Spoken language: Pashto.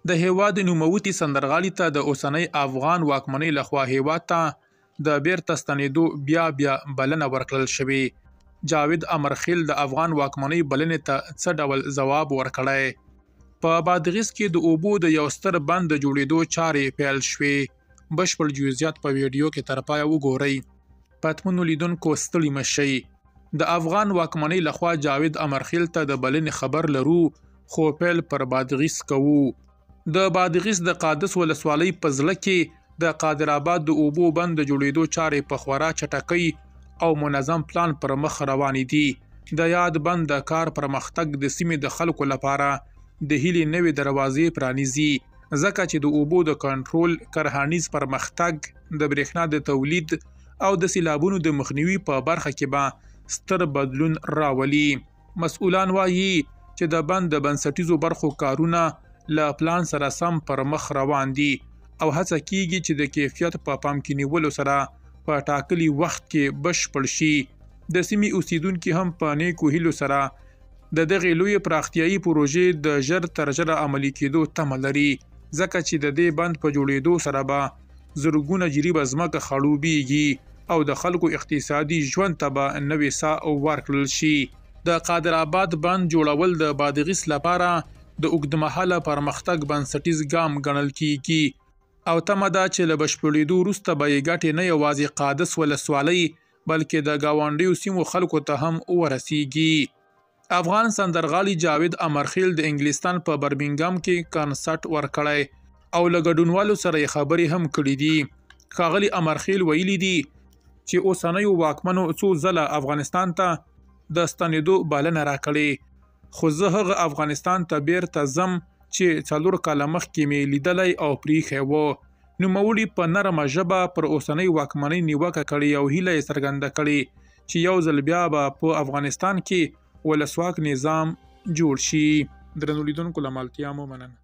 د هیواد نوموتی سندرغاړي ته د اوسنۍ افغان واکمنۍ لخوا هیواد ته د بیرته ستنېدو بیا بلنه ورکړل شوې. جاوید امرخیل د افغان واکمنۍ بلنې ته څه ډول ځواب ورکړی؟ په بادغیس کې د اوبو د یو ستر بند د جوړېدو چارې پیل شوې. بشپړ جزئیات په ویډیو کې تر پایه وګورئ. پاتمنو لیدونکو ستړي مه شئ. د افغان واکمنۍ لخوا جاوید امرخیل ته د بلنې خبر لرو، خو پیل پر بادغیس کوو. د بادغیس د قادس ولسوالۍ په زړه کې د قادر آباد د اوبو بند د جوړېدو چارې په خورا چټکۍ او منظم پلان پر مخ روانې دي. د یاد بند د کار پرمختګ د سیمې د خلکو لپاره د هیلې نوې دروازې پرانیزي، ځکه چې د اوبو د کنټرول، کرهانیز پرمختګ، د برېښنا د تولید او د سیلابونو د مخنیوي په برخه کې به ستر بدلون راولي. مسؤلان وایي چې د بند د بنسټیزو برخو کارونه له پلان سره سم پر مخ روان دي او هڅه کیږي چې د کیفیت په پام کې نیولو سره په ټاکلي وخت کې بشپړ شي. د سیمې اوسیدونکي هم په نیکو هیلو سره د دغې لویې پراختیایي پروژې د ژر تر ژره عملي کېدو تمه لري، ځکه چې د دې بند په جوړېدو سره به زرګونه جریبه ځمکه خړوبېږي او د خلکو اقتصادي ژوند ته به نوې ساه ورکړل شي. د قادر آباد بند جوړول د بادغیس لپاره د اوږدمهاله پرمختګ بنسټیز ګام ګڼل کېږي او تمه ده چې له بشپړېدو وروسته به یې ګټې نه یوازې قادس ولسوالۍ بلکې د ګاونډیو سیمو خلکو ته هم ورسیږي. افغان سندرغاړي جاوید امرخیل د انګلستان په برمنګام کې کنسرت ورکړی او له ګډونوالو سره یې خبرې هم کړې دي. ښاغلي امرخیل ویلي دي چې اوسنیو واکمنو څو ځله افغانستان ته د ستنېدو بلنه راکړې، خو زه هغه افغانستان ته بیرته ځم چې 4 کاله مخکې مې لیدلی او پریښی و. نوموړي په نرمه ژبه پر اوسنۍ واکمنۍ نیوکه کړې او هیله یې څرګنده کړې چې یو ځل بیا به په افغانستان کې ولسواک نظام جوړ شي. درنو لیدونکو له ملتیا مو مننه.